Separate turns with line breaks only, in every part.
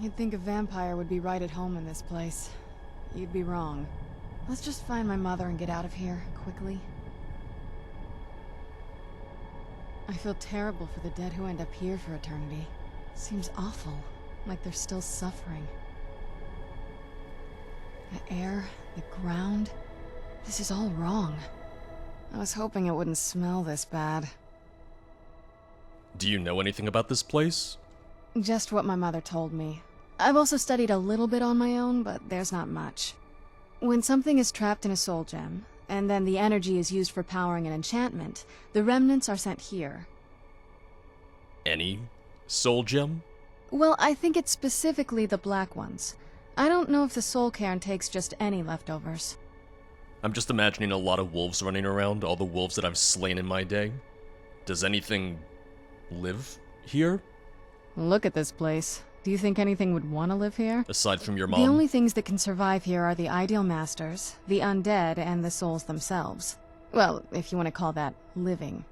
You'd think a vampire would be right at home in this place. You'd be wrong. Let's just find my mother and get out of here, quickly. I feel terrible for the dead who end up here for eternity. Seems awful, like they're still suffering. The air, the ground, this is all wrong. I was hoping it wouldn't smell this bad.
Do you know anything about this place?
Just what my mother told me. I've also studied a little bit on my own, but there's not much. When something is trapped in a soul gem, and then the energy is used for powering an enchantment, the remnants are sent here.
Any soul gem?
Well, I think it's specifically the black ones. I don't know if the soul cairn takes just any leftovers.
I'm just imagining a lot of wolves running around, all the wolves that I've slain in my day. Does anything live here?
Look at this place. Do you think anything would want to live here?
Aside from your mom?
The only things that can survive here are the ideal masters, the undead, and the souls themselves. Well, if you want to call that living.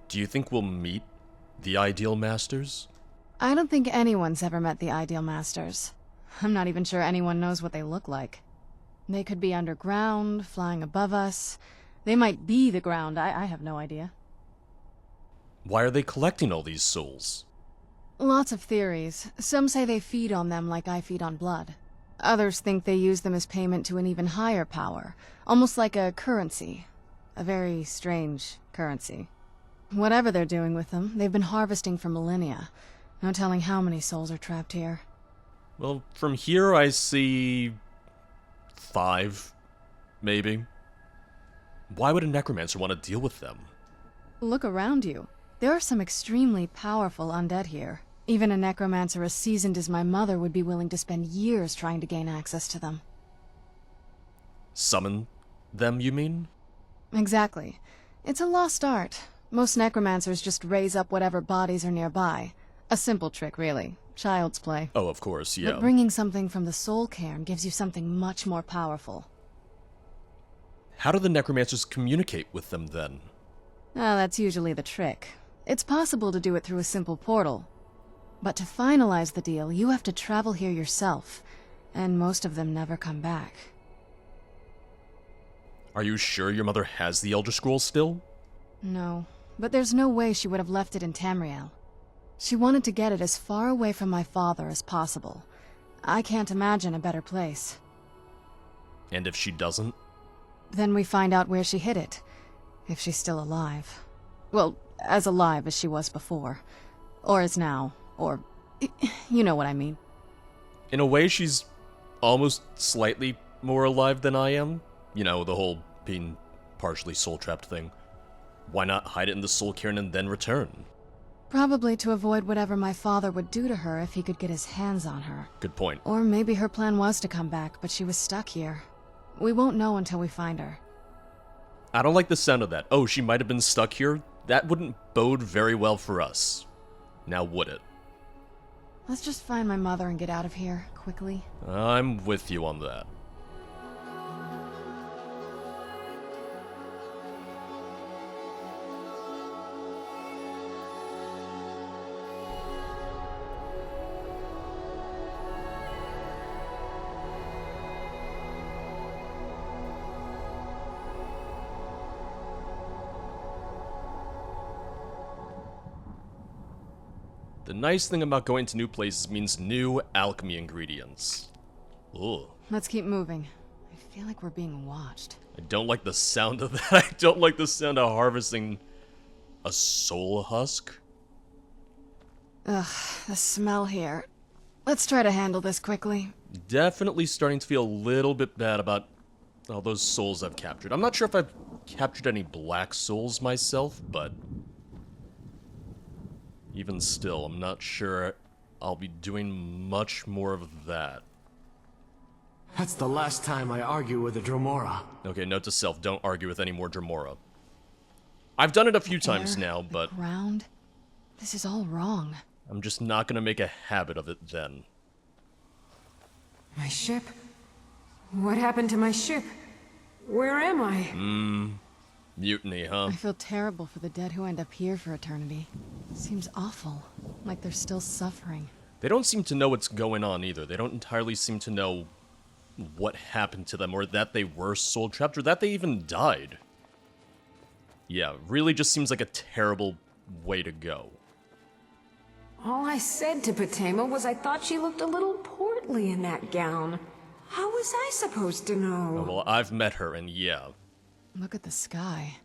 Do you think we'll meet the ideal masters?
I don't think anyone's ever met the ideal masters. I'm not even sure anyone knows what they look like. They could be underground, flying above us. They might be the ground, I have no idea.
Why are they collecting all these souls?
Lots of theories. Some say they feed on them like I feed on blood. Others think they use them as payment to an even higher power, almost like a currency. A very strange currency. Whatever they're doing with them, they've been harvesting for millennia. No telling how many souls are trapped here.
Well, from here I see 5, maybe. Why would a necromancer want to deal with them?
Look around you. There are some extremely powerful undead here. Even a necromancer as seasoned as my mother would be willing to spend years trying to gain access to them.
Summon them, you mean?
Exactly. It's a lost art. Most necromancers just raise up whatever bodies are nearby. A simple trick, really. Child's play.
Oh, of course, yeah.
But bringing something from the soul cairn gives you something much more powerful.
How do the necromancers communicate with them, then?
Ah, that's usually the trick. It's possible to do it through a simple portal. But to finalize the deal, you have to travel here yourself, and most of them never come back.
Are you sure your mother has the Elder Scrolls still?
No, but there's no way she would have left it in Tamriel. She wanted to get it as far away from my father as possible. I can't imagine a better place.
And if she doesn't?
Then we find out where she hid it, if she's still alive. Well, as alive as she was before. Or is now. Or, you know what I mean.
In a way, she's almost slightly more alive than I am. You know, the whole being partially soul-trapped thing. Why not hide it in the soul cairn and then return?
Probably to avoid whatever my father would do to her if he could get his hands on her.
Good point.
Or maybe her plan was to come back, but she was stuck here. We won't know until we find her.
I don't like the sound of that. Oh, she might have been stuck here? That wouldn't bode very well for us. Now would it?
Let's just find my mother and get out of here, quickly.
I'm with you on that. The nice thing about going to new places means new alchemy ingredients. Ugh.
Let's keep moving. I feel like we're being watched.
I don't like the sound of that. I don't like the sound of harvesting a soul husk.
Ugh, the smell here. Let's try to handle this quickly.
Definitely starting to feel a little bit bad about all those souls I've captured. I'm not sure if I've captured any black souls myself, but even still, I'm not sure I'll be doing much more of that.
That's the last time I argue with a Dromora.
Okay, note to self, don't argue with any more Dromora. I've done it a few times now, but
Ground? This is all wrong.
I'm just not gonna make a habit of it then.
My ship? What happened to my ship? Where am I?
Mutiny, huh?
I feel terrible for the dead who end up here for eternity. Seems awful, like they're still suffering.
They don't seem to know what's going on either. They don't entirely seem to know what happened to them, or that they were soul-trapped, or that they even died. Yeah, really just seems like a terrible way to go.
All I said to Patema was I thought she looked a little portly in that gown. How was I supposed to know?
Oh, well, I've met her, and yeah.
Look at the sky.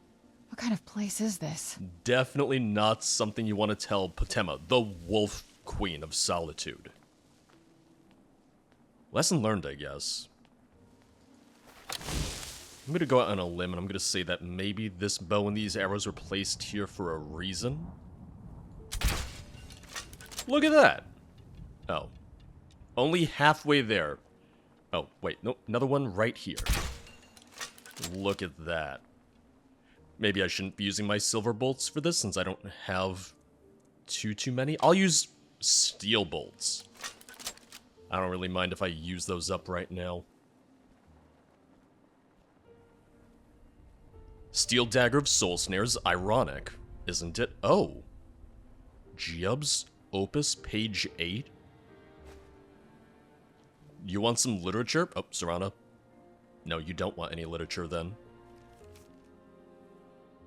What kind of place is this?
Definitely not something you want to tell Patema, the Wolf Queen of Solitude. Lesson learned, I guess. I'm gonna go out on a limb, and I'm gonna say that maybe this bow and these arrows were placed here for a reason. Look at that! Oh. Only halfway there. Oh, wait, no, another one right here. Look at that. Maybe I shouldn't be using my silver bolts for this, since I don't have too many. I'll use steel bolts. I don't really mind if I use those up right now. Steel Dagger of Soul Snares, ironic, isn't it? Oh. Jub's Opus, page 8? You want some literature? Oh, Serana. No, you don't want any literature then.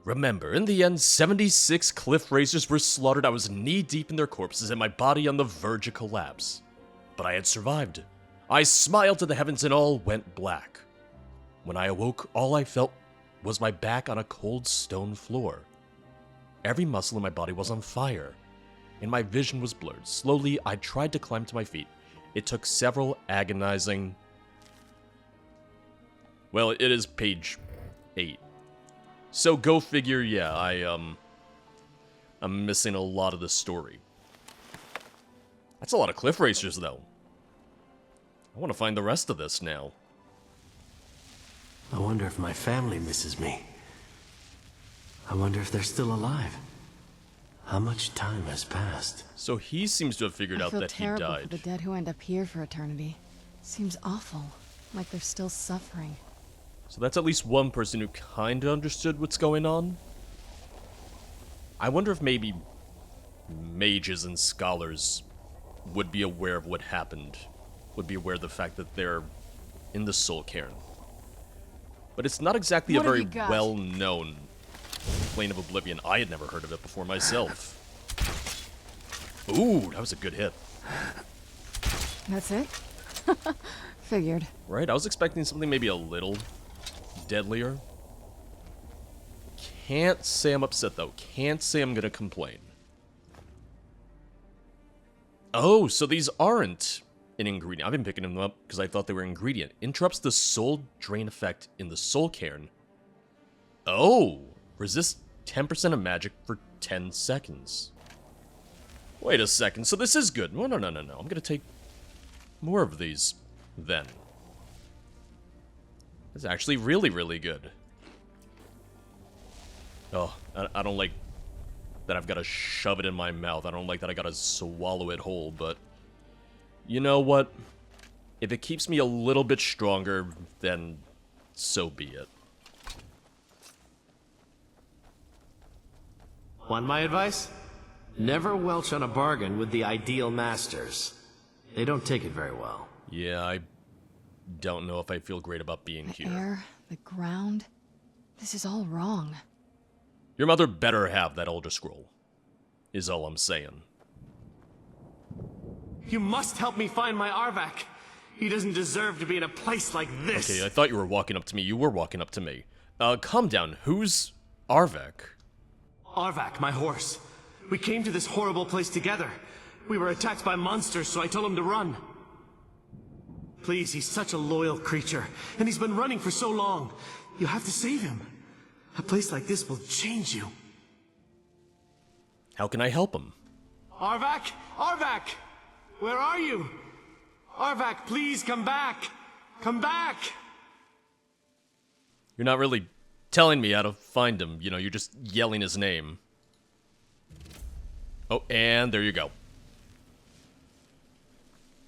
Remember, in the end, 76 cliff racers were slaughtered. I was knee-deep in their corpses and my body on the verge of collapse. But I had survived. I smiled to the heavens and all went black. When I awoke, all I felt was my back on a cold stone floor. Every muscle in my body was on fire, and my vision was blurred. Slowly, I tried to climb to my feet. It took several agonizing... Well, it is page 8. So go figure, yeah, I'm missing a lot of the story. That's a lot of cliff racers, though. I want to find the rest of this now.
I wonder if my family misses me. I wonder if they're still alive. How much time has passed?
So he seems to have figured out that he died.
I feel terrible for the dead who end up here for eternity. Seems awful, like they're still suffering.
So that's at least one person who kinda understood what's going on. I wonder if maybe mages and scholars would be aware of what happened. Would be aware of the fact that they're in the Soul Cairn. But it's not exactly a very well-known Plane of Oblivion. I had never heard of it before myself. Ooh, that was a good hit.
That's it? Figured.
Right, I was expecting something maybe a little deadlier. Can't say I'm upset, though. Can't say I'm gonna complain. Oh, so these aren't an ingredient. I've been picking them up because I thought they were ingredient. Interrupts the soul drain effect in the Soul Cairn. Oh, resist 10% of magic for 10 seconds. Wait a second, so this is good. No. I'm gonna take more of these, then. It's actually really, really good. Oh, I don't like that I've got to shove it in my mouth. I don't like that I got to swallow it whole, but... You know what? If it keeps me a little bit stronger, then so be it.
Want my advice? Never welch on a bargain with the ideal masters. They don't take it very well.
Yeah, I don't know if I feel great about being here.
The air, the ground. This is all wrong.
Your mother better have that Elder Scroll, is all I'm saying.
You must help me find my arvak. He doesn't deserve to be in a place like this.
Okay, I thought you were walking up to me. You were walking up to me. Calm down. Who's arvak?
Arvak, my horse. We came to this horrible place together. We were attacked by monsters, so I told him to run. Please, he's such a loyal creature, and he's been running for so long. You have to save him. A place like this will change you.
How can I help him?
Arvak! Arvak! Where are you? Arvak, please come back! Come back!
You're not really telling me how to find him. You know, you're just yelling his name. Oh, and there you go.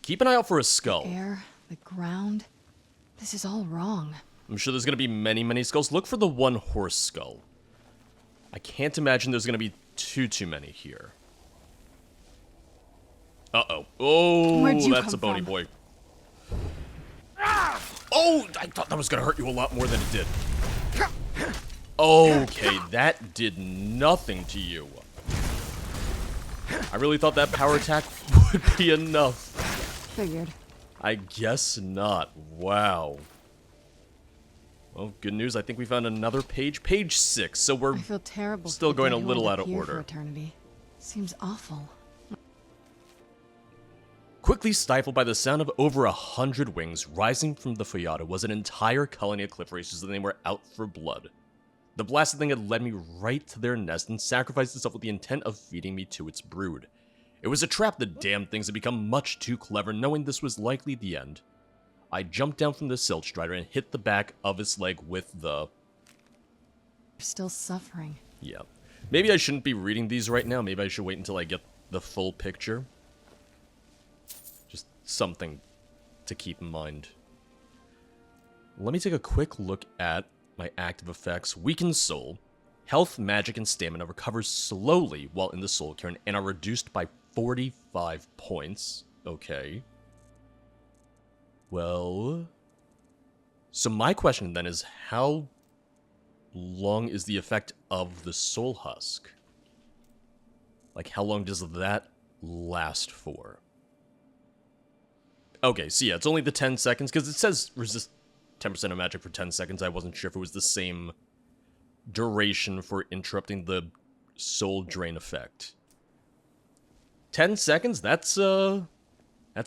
Keep an eye out for a skull.
The air, the ground. This is all wrong.
I'm sure there's going to be many, many skulls. Look for the one horse skull. I can't imagine there's going to be too many here. Uh-oh. Oh,
Where'd you
that's
come
a bony
from?
boy. Oh, I thought that was gonna hurt you a lot more than it did. Okay, that did nothing to you. I really thought that power attack would be enough.
Figured.
I guess not. Wow. Well, good news. I think we found another page. Page 6. So we're
I feel terrible.
still
for the
going
dead
a
who
little
end
out
up
of
here for
order.
eternity. Seems awful.
Quickly stifled by the sound of over 100 wings rising from the Fayada was an entire colony of cliff racers, and they were out for blood. The blasted thing had led me right to their nest and sacrificed itself with the intent of feeding me to its brood. It was a trap. The damned things had become much too clever, knowing this was likely the end. I jumped down from the silt strider and hit the back of its leg with the...
You're still suffering.
Yeah. Maybe I shouldn't be reading these right now. Maybe I should wait until I get the full picture. Just something to keep in mind. Let me take a quick look at my active effects. Weakened soul. Health, magic, and stamina recover slowly while in the soul cairn and are reduced by 45 points. Okay. Well... So my question then is, how long is the effect of the soul husk? Like, how long does that last for? Okay, so yeah, it's only the 10 seconds, because it says resist 10% of magic for 10 seconds. I wasn't sure if it was the same duration for interrupting the soul drain effect. 10 seconds? That's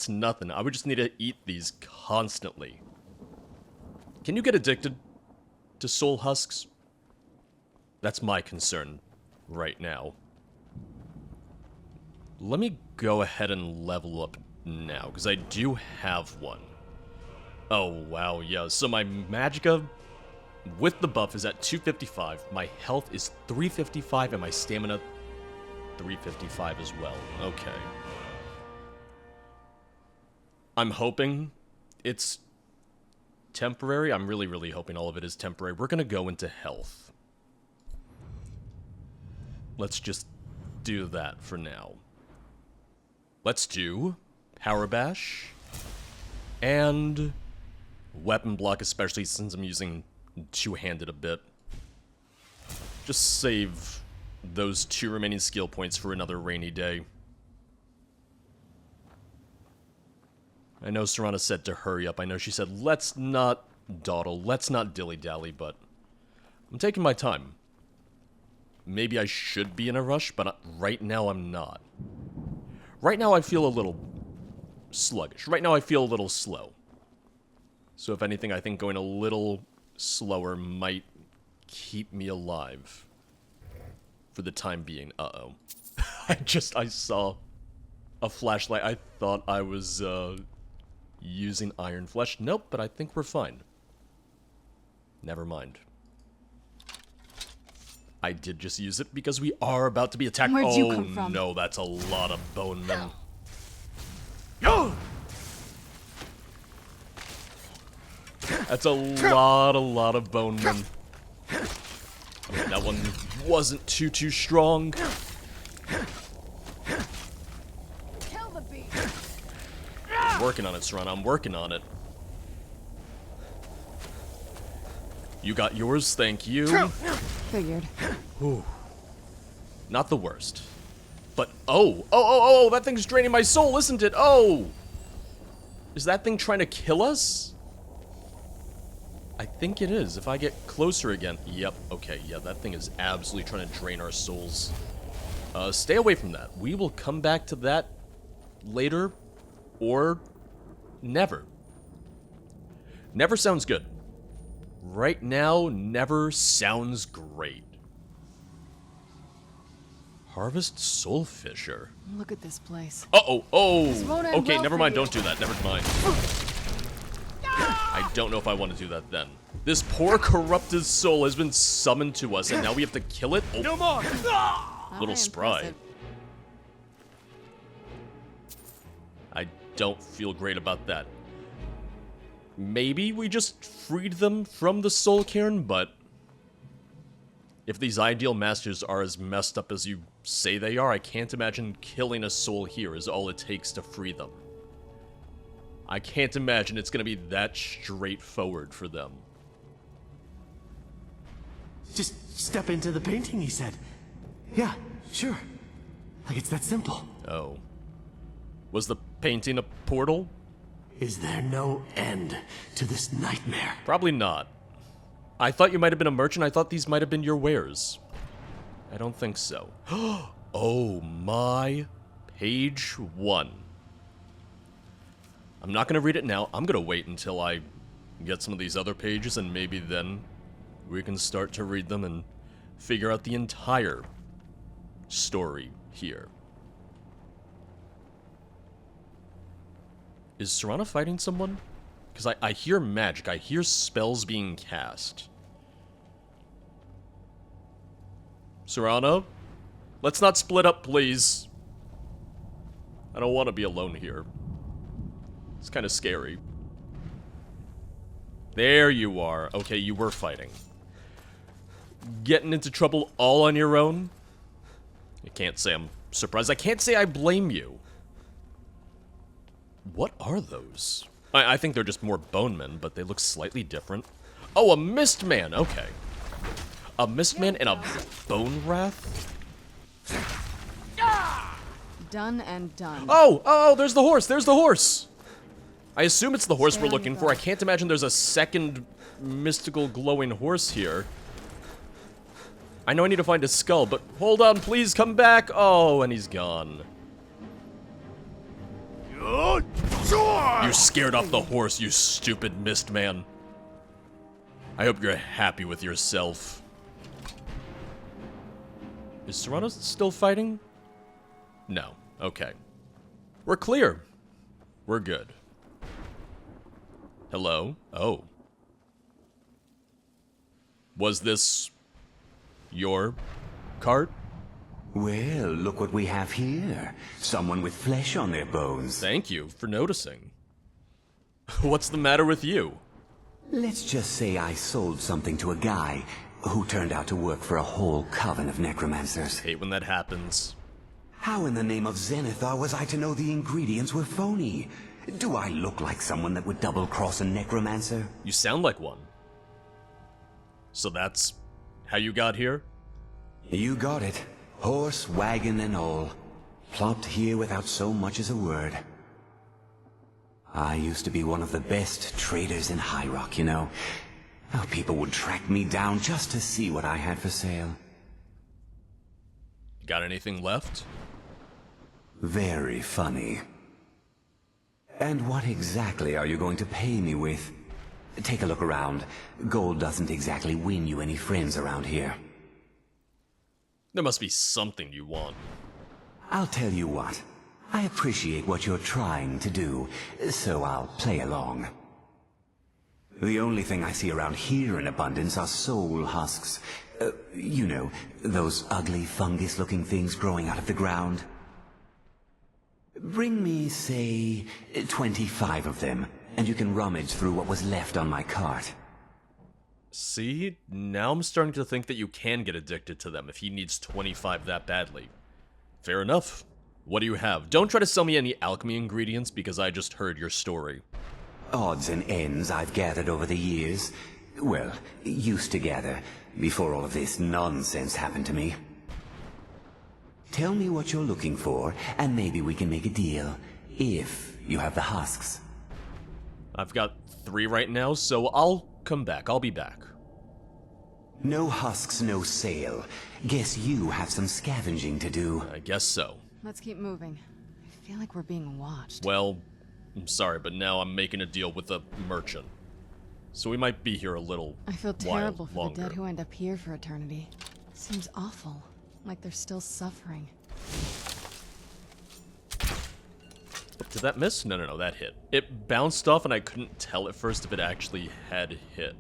nothing. I would just need to eat these constantly. Can you get addicted to soul husks? That's my concern right now. Let me go ahead and level up now, because I do have one. Oh, wow, yeah. So my magicka with the buff is at 255. My health is 355, and my stamina 355 as well. Okay. I'm hoping it's temporary. I'm really, really hoping all of it is temporary. We're gonna go into health. Let's just do that for now. Let's do Power Bash and Weapon Block, especially since I'm using two-handed a bit. Just save those 2 remaining skill points for another rainy day. I know Serana said to hurry up. I know she said, let's not dawdle, let's not dilly-dally, but I'm taking my time. Maybe I should be in a rush, but right now I'm not. Right now I feel a little sluggish. Right now I feel a little slow. So if anything, I think going a little slower might keep me alive for the time being. Uh-oh. I saw a flashlight. I thought I was, using iron flesh. Nope, but I think we're fine. Never mind. I did just use it because we are about to be attacked.
Where'd you come from?
No, that's a lot of bone men. That's a lot of bone men. Okay, that one wasn't too strong.
Kill the beast.
I'm working on it, Serana. I'm working on it. You got yours, thank you.
Figured.
Ooh. Not the worst. But, oh, that thing's draining my soul, isn't it? Oh! Is that thing trying to kill us? I think it is. If I get closer again. Yep, okay, yeah, that thing is absolutely trying to drain our souls. Stay away from that. We will come back to that later, or never. Never sounds good. Right now, never sounds great. Harvest Soulfisher.
Look at this place.
Uh-oh,
This won't end
okay,
well
never
for
mind,
you.
don't do that, never mind. I don't know if I want to do that then. This poor corrupted soul has been summoned to us, and now we have to kill it? Oh,
No more!
little spry.
Impressive.
I don't feel great about that. Maybe we just freed them from the soul cairn, but if these ideal masters are as messed up as you say they are. I can't imagine killing a soul here is all it takes to free them. I can't imagine it's gonna be that straightforward for them.
Just step into the painting, he said. Yeah, sure. Like it's that simple.
Oh. Was the painting a portal?
Is there no end to this nightmare?
Probably not. I thought you might have been a merchant. I thought these might have been your wares. I don't think so. Oh my. Page 1. I'm not going to read it now. I'm going to wait until I get some of these other pages, and maybe then we can start to read them and figure out the entire story here. Is Serana fighting someone? Because I hear magic. I hear spells being cast. Serana? Let's not split up, please. I don't want to be alone here. It's kind of scary. There you are. Okay, you were fighting. Getting into trouble all on your own? I can't say I'm surprised. I can't say I blame you. What are those? I think they're just more bone men, but they look slightly different. Oh, a mist man. Okay. A mist man and a bone wrath?
Done and done.
Oh, there's the horse. There's the horse. I assume it's the horse we're looking for. I can't imagine there's a second mystical glowing horse here. I know I need to find a skull, but hold on, please come back. Oh, and he's gone. You scared off the horse, you stupid mist man. I hope you're happy with yourself. Is Serana still fighting? No. Okay. We're clear. We're good. Hello? Oh. Was this your cart?
Well, look what we have here. Someone with flesh on their bones.
Thank you for noticing. What's the matter with you?
Let's just say I sold something to a guy who turned out to work for a whole coven of necromancers.
Hate when that happens.
How in the name of Zenithar was I to know the ingredients were phony? Do I look like someone that would double-cross a necromancer?
You sound like one. So that's how you got here?
You got it. Horse, wagon, and all. Plopped here without so much as a word. I used to be one of the best traders in High Rock, you know. How people would track me down just to see what I had for sale.
Got anything left?
Very funny. And what exactly are you going to pay me with? Take a look around. Gold doesn't exactly win you any friends around here.
There must be something you want.
I'll tell you what. I appreciate what you're trying to do, so I'll play along. The only thing I see around here in abundance are soul husks. You know, those ugly fungus-looking things growing out of the ground. Bring me, say, 25 of them, and you can rummage through what was left on my cart.
See, now I'm starting to think that you can get addicted to them if he needs 25 that badly. Fair enough. What do you have? Don't try to sell me any alchemy ingredients because I just heard your story.
Odds and ends I've gathered over the years. Well, used to gather, before all of this nonsense happened to me. Tell me what you're looking for, and maybe we can make a deal, if you have the husks.
I've got 3 right now, so I'll come back. I'll be back.
No husks, no sale. Guess you have some scavenging to do.
I guess so.
Let's keep moving. I feel like we're being watched.
Well, I'm sorry, but now I'm making a deal with a merchant. So we might be here a little
I feel
while
terrible for
longer.
the dead who end up here for eternity. Seems awful. Like they're still suffering.
Did that miss? No, that hit. It bounced off and I couldn't tell at first if it actually had hit.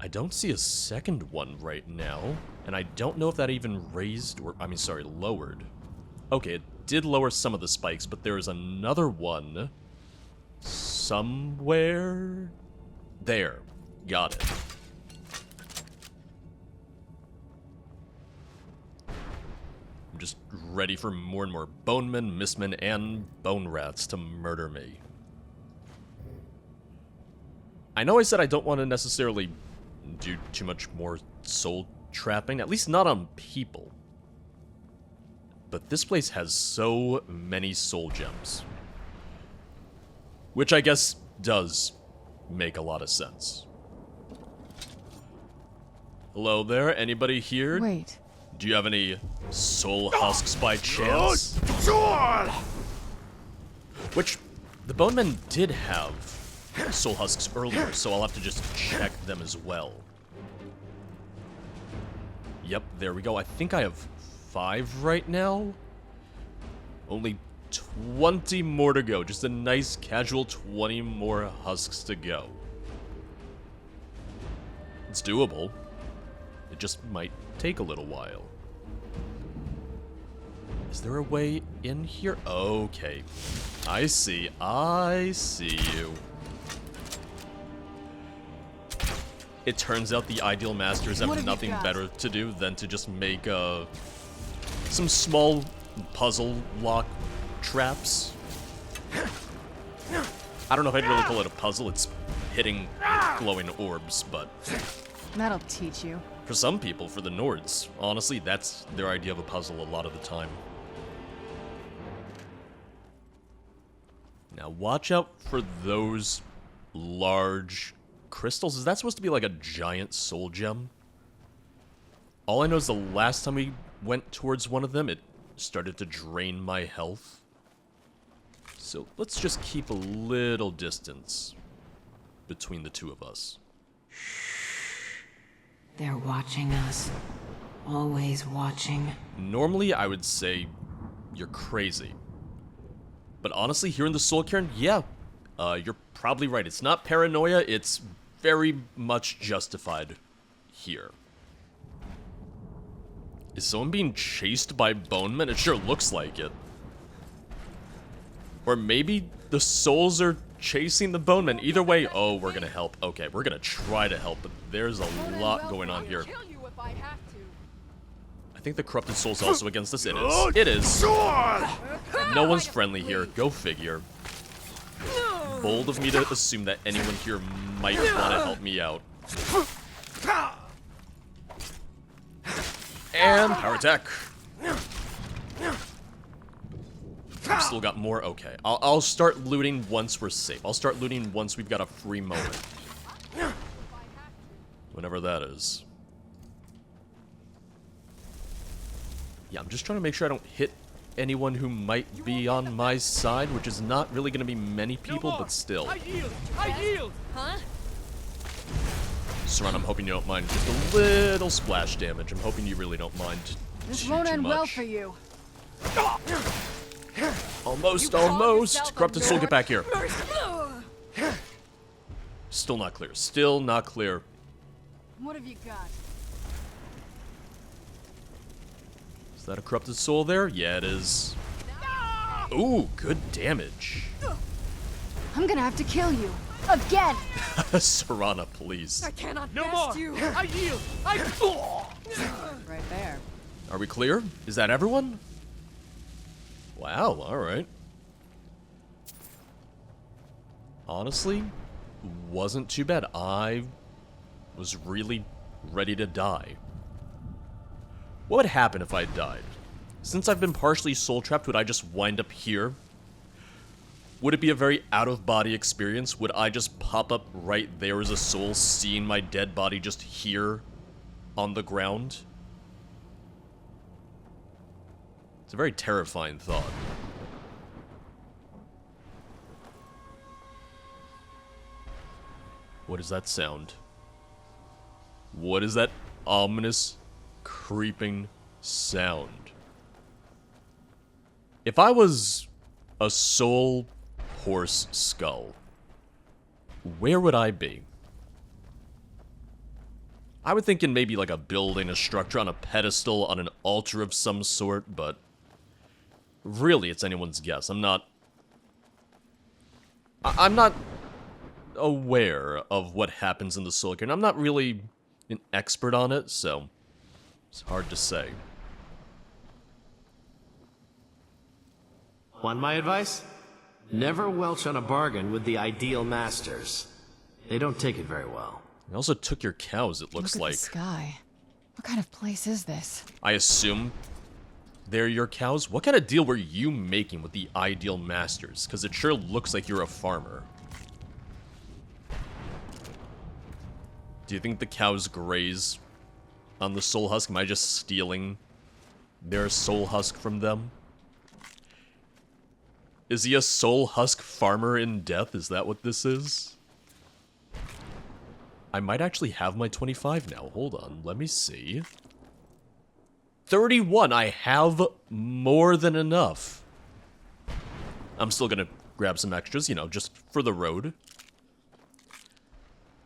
I don't see a second one right now, and I don't know if that even raised or, lowered. Okay, it did lower some of the spikes, but there is another one somewhere. There. Got it. ready for more and more bonemen, mistmen, and bone rats to murder me. I know I said I don't want to necessarily do too much more soul trapping, at least not on people. But this place has so many soul gems. Which I guess does make a lot of sense. Hello there, anybody here?
Wait.
Do you have any soul husks by chance? Which, the bonemen did have soul husks earlier, so I'll have to just check them as well. Yep, there we go. I think I have 5 right now. Only 20 more to go. Just a nice casual 20 more husks to go. It's doable. It just might take a little while. Is there a way in here? Okay. I see. I see you. It turns out the ideal masters have nothing better to do than to just make some small puzzle lock traps. I don't know if I'd really call it a puzzle. It's hitting glowing orbs, but
That'll teach you.
for some people, for the Nords, honestly, that's their idea of a puzzle a lot of the time. Now, watch out for those large crystals. Is that supposed to be like a giant soul gem? All I know is the last time we went towards one of them, it started to drain my health. So let's just keep a little distance between the two of us.
They're watching us. Always watching.
Normally, I would say you're crazy. But honestly, here in the Soul Cairn, yeah, you're probably right. It's not paranoia, it's very much justified here. Is someone being chased by bonemen? It sure looks like it. Or maybe the souls are chasing the bonemen. Either way, oh, we're gonna help. Okay, we're gonna try to help, but there's a lot going on here. I think the corrupted soul's also against us. It is. It is. No one's friendly here. Go figure. Bold of me to assume that anyone here might want to help me out. And power attack. Still got more. Okay, I'll start looting once we're safe. I'll start looting once we've got a free moment. Whenever that is. Yeah, I'm just trying to make sure I don't hit anyone who might be on my side, which is not really going to be many people, but still.
I yield! I yield! Huh?
Saran, I'm hoping you don't mind just a little splash damage. I'm hoping you really don't mind
This
too
won't end
much.
well for you.
Almost,
You call
almost.
yourself a
Corrupted soul, get back here.
Mercy.
Still not clear. Still not clear.
What have you got?
Is that a corrupted soul there? Yeah, it is. Ooh, good damage.
I'm gonna have to kill you. Again!
Serana, please.
I cannot
No
best
more.
you.
I yield.
Right there.
Are we clear? Is that everyone? Wow, alright. Honestly, wasn't too bad. I was really ready to die. What would happen if I died? Since I've been partially soul trapped, would I just wind up here? Would it be a very out-of-body experience? Would I just pop up right there as a soul, seeing my dead body just here on the ground? It's a very terrifying thought. What is that sound? What is that ominous, creeping sound? If I was a soul horse skull, where would I be? I would think in maybe like a building, a structure, on a pedestal, on an altar of some sort, but really it's anyone's guess. I'm not aware of what happens in the Soul Cairn. I'm not really an expert on it, so it's hard to say.
Want my advice? Never welch on a bargain with the ideal masters. They don't take it very well.
I also took your cows, it looks
Look at
like.
the sky. What kind of place is this?
I assume they're your cows? What kind of deal were you making with the ideal masters? Because it sure looks like you're a farmer. Do you think the cows graze on the soul husk? Am I just stealing their soul husk from them? Is he a soul husk farmer in death? Is that what this is? I might actually have my 25 now. Hold on, let me see. 31, I have more than enough. I'm still gonna grab some extras, you know, just for the road.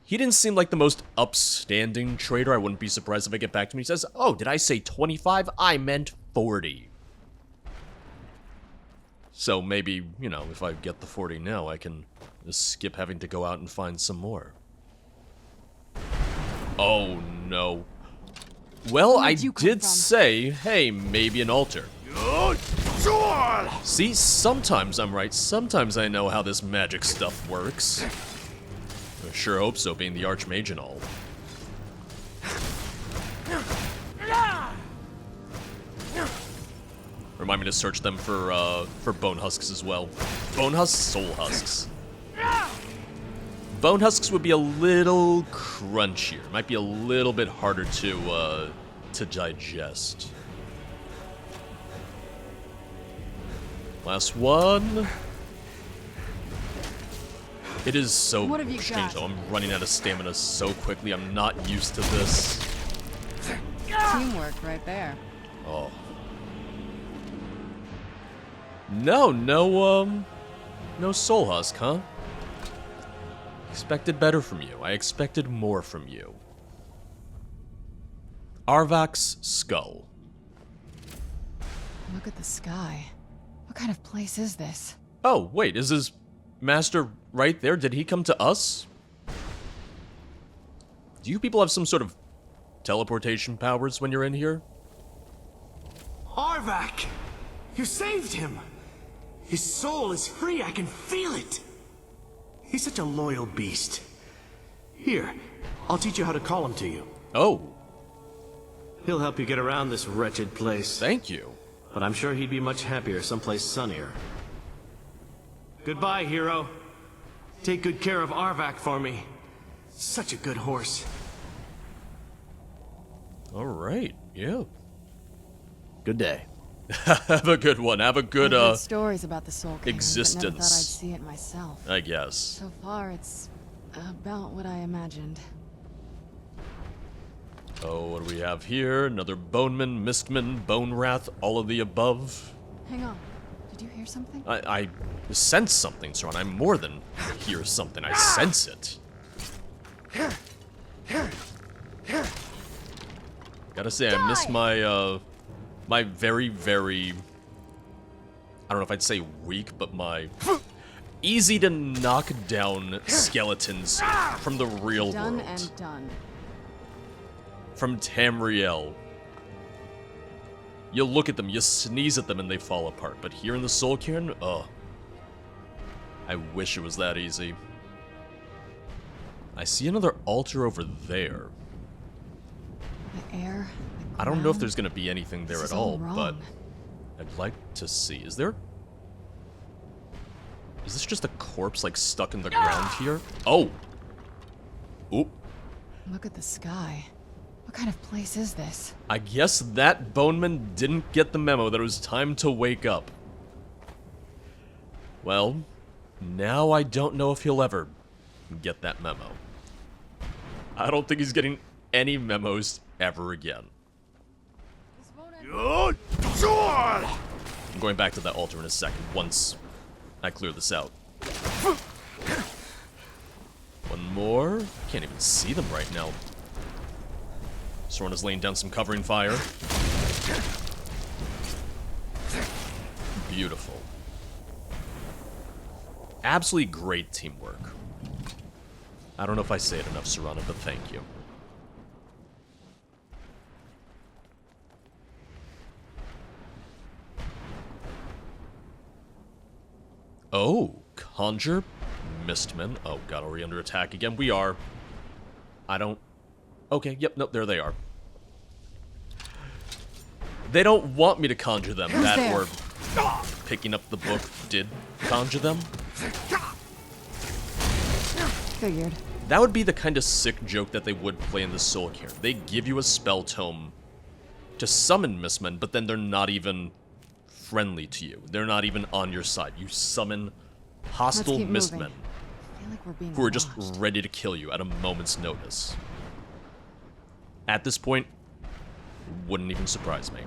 He didn't seem like the most upstanding trader. I wouldn't be surprised if I get back to him. He says, oh, did I say 25? I meant 40. So maybe, you know, if I get the 40 now, I can just skip having to go out and find some more. Oh, no. Well, I did say, hey, maybe an altar. See, sometimes I'm right. Sometimes I know how this magic stuff works. I sure hope so, being the Archmage and all. Remind me to search them for bone husks as well. Bone husks, soul husks. Bone husks would be a little crunchier. Might be a little bit harder to digest. Last one. It is so strange though. I'm running out of stamina so quickly. I'm not used to this.
Teamwork right there.
Oh. No soul husk, huh? Expected better from you. I expected more from you. Arvak's skull.
Look at the sky. What kind of place is this?
Oh, wait, is his master right there? Did he come to us? Do you people have some sort of teleportation powers when you're in here?
Arvak! You saved him! His soul is free, I can feel it! He's such a loyal beast. Here, I'll teach you how to call him to you.
Oh,
He'll help you get around this wretched place.
thank you.
But I'm sure he'd be much happier someplace sunnier. Goodbye, hero. Take good care of Arvak for me. Such a good horse.
All right, yeah. Good day. Have a good one. Have a good,
I've heard stories about the Soul Cairn, but never thought I'd
existence.
see it myself.
I guess.
So far, it's about what I imagined.
Oh, what do we have here? Another Boneman, Mistman, Bone Wrath, all of the above.
Hang on. Did you hear something?
I sense something, Saran. I more than hear something. I sense it. Gotta say, I miss my, my very, very... I don't know if I'd say weak, but my... easy to knock down skeletons from the real
Done
world.
and done.
From Tamriel. You look at them, you sneeze at them, and they fall apart. But here in the Soul Cairn, ugh. I wish it was that easy. I see another altar over there.
The air. The
I don't know if
ground.
there's gonna be anything there
This
at
is
all,
wrong.
but I'd like to see. Is there... Is this just a corpse, like, stuck in the ground here? Oh! Oop.
Look at the sky. What kind of place is this?
I guess that Boneman didn't get the memo that it was time to wake up. Well, now I don't know if he'll ever get that memo. I don't think he's getting any memos ever again. I'm going back to that altar in a second, once I clear this out. One more. I can't even see them right now. Sorna's laying down some covering fire. Beautiful. Absolutely great teamwork. I don't know if I say it enough, Serana, but thank you. Oh, conjure mistmen. Oh god, are we under attack again? We are. I don't... Okay, yep, nope, there they are. They don't want me to conjure them.
Who's
That
there?
or picking up the book did conjure them.
Figured.
That would be the kind of sick joke that they would play in the Soul Cairn. They give you a spell tome to summon mistmen, but then they're not even friendly to you. They're not even on your side. You summon hostile
keep
mistmen
moving. I feel like we're being
who are just
watched.
ready to kill you at a moment's notice. At this point, wouldn't even surprise me.